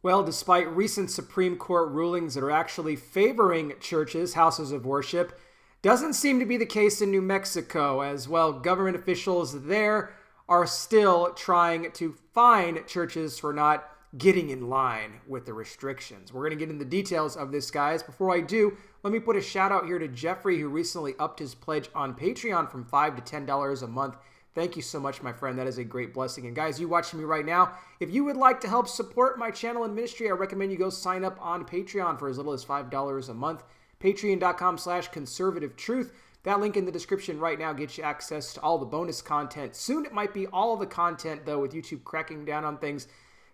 Well, despite recent Supreme Court rulings that are actually favoring churches, houses of worship, doesn't seem to be the case in New Mexico, as well. Government officials there are still trying to fine churches for not getting in line with the restrictions. We're going to get into the details of this, guys. Before I do, let me put a shout out here to Jeffrey, who recently upped his pledge on Patreon from $5 to $10 a month. Thank you so much, my friend. That is a great blessing. And guys, you watching me right now, if you would like to help support my channel and ministry, I recommend you go sign up on Patreon for as little as $5 a month. Patreon.com/conservative-truth. That link in the description right now gets you access to all the bonus content. Soon it might be all the content, though, with YouTube cracking down on things,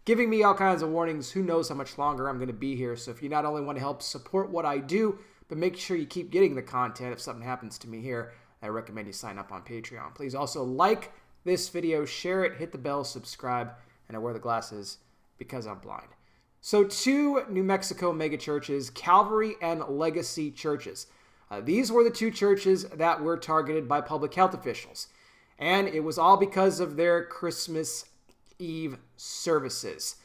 giving me all kinds of warnings. Who knows how much longer I'm going to be here. So if you not only want to help support what I do, but make sure you keep getting the content if something happens to me here, I recommend you sign up on Patreon. Please also like this video, share it, hit the bell, subscribe, and I wear the glasses because I'm blind. So 2 New Mexico mega churches, Calvary and Legacy churches. These were the 2 churches that were targeted by public health officials. And it was all because of their Christmas Eve services.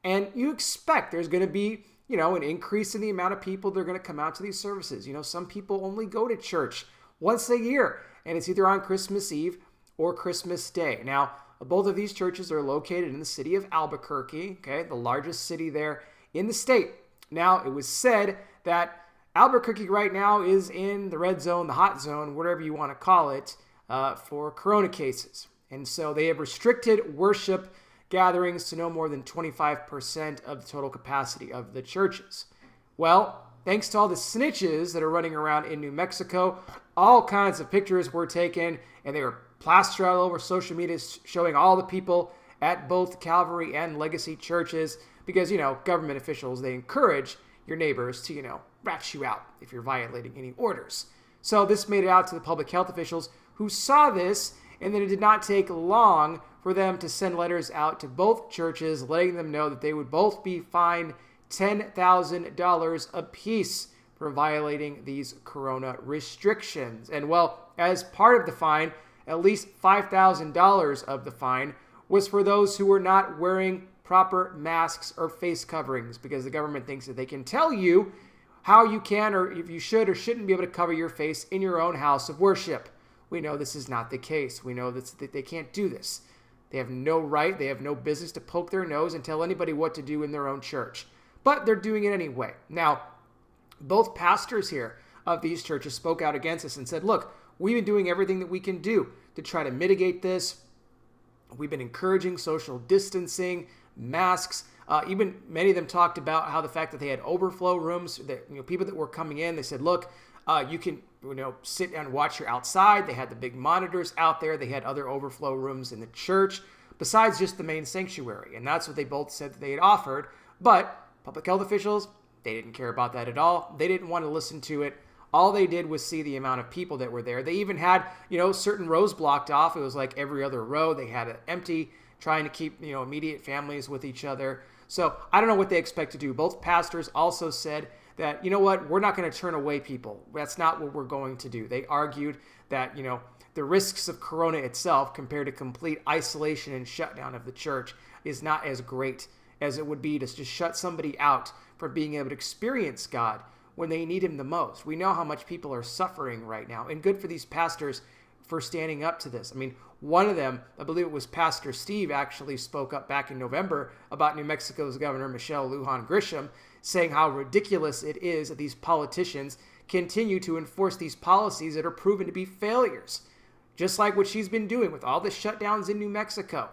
And you expect there's going to be, an increase in the amount of people that are going to come out to these services. Some people only go to church once a year, and it's either on Christmas Eve or Christmas Day. Now, both of these churches are located in the city of Albuquerque, okay, the largest city there in the state. Now, it was said that Albuquerque right now is in the red zone, the hot zone, whatever you want to call it, for corona cases. And so they have restricted worship gatherings to no more than 25% of the total capacity of the churches. Well, thanks to all the snitches that are running around in New Mexico, all kinds of pictures were taken, and they were plastered all over social media showing all the people at both Calvary and Legacy churches because, government officials, they encourage your neighbors to, rat you out if you're violating any orders. So this made it out to the public health officials who saw this, and then it did not take long for them to send letters out to both churches letting them know that they would both be fined $10,000 apiece for violating these corona restrictions. And well, as part of the fine, at least $5,000 of the fine was for those who were not wearing proper masks or face coverings, because the government thinks that they can tell you how you can or if you should or shouldn't be able to cover your face in your own house of worship. We know this is not the case. We know that they can't do this. They have no right, they have no business to poke their nose and tell anybody what to do in their own church. But they're doing it anyway. Now, both pastors here of these churches spoke out against this and said, look, we've been doing everything that we can do to try to mitigate this. We've been encouraging social distancing, masks. Even many of them talked about how the fact that they had overflow rooms, that people that were coming in, they said, look, you can sit and watch your outside. They had the big monitors out there. They had other overflow rooms in the church besides just the main sanctuary. And that's what they both said that they had offered. But public health officials, they didn't care about that at all. They didn't want to listen to it. All they did was see the amount of people that were there. They even had, certain rows blocked off. It was like every other row. They had it empty, trying to keep, immediate families with each other. So I don't know what they expect to do. Both pastors also said that, we're not going to turn away people. That's not what we're going to do. They argued that, the risks of corona itself compared to complete isolation and shutdown of the church is not as great as it would be to just shut somebody out from being able to experience God when they need him the most. We know how much people are suffering right now, and good for these pastors for standing up to this. I mean, one of them, I believe it was Pastor Steve, actually spoke up back in November about New Mexico's Governor Michelle Lujan Grisham, saying how ridiculous it is that these politicians continue to enforce these policies that are proven to be failures, just like what she's been doing with all the shutdowns in New Mexico.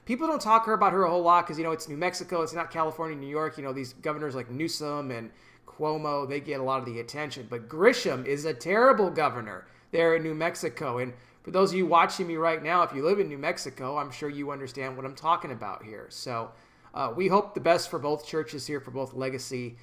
People don't talk about her a whole lot because, it's New Mexico, it's not California, New York. These governors like Newsom and Cuomo, they get a lot of the attention. But Grisham is a terrible governor there in New Mexico. And for those of you watching me right now, if you live in New Mexico, I'm sure you understand what I'm talking about here. So we hope the best for both churches here, for both Legacy.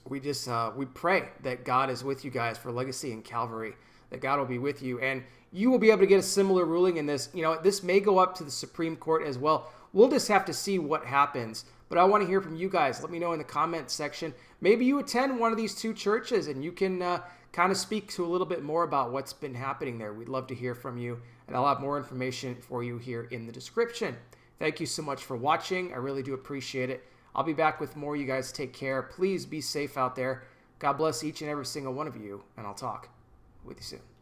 We pray that God is with you guys for Legacy and Calvary, that God will be with you. And you will be able to get a similar ruling in this. This may go up to the Supreme Court as well. We'll just have to see what happens. But I want to hear from you guys. Let me know in the comments section. Maybe you attend one of these 2 churches and you can kind of speak to a little bit more about what's been happening there. We'd love to hear from you, and I'll have more information for you here in the description. Thank you so much for watching. I really do appreciate it. I'll be back with more. You guys take care. Please be safe out there. God bless each and every single one of you, and I'll talk with you soon.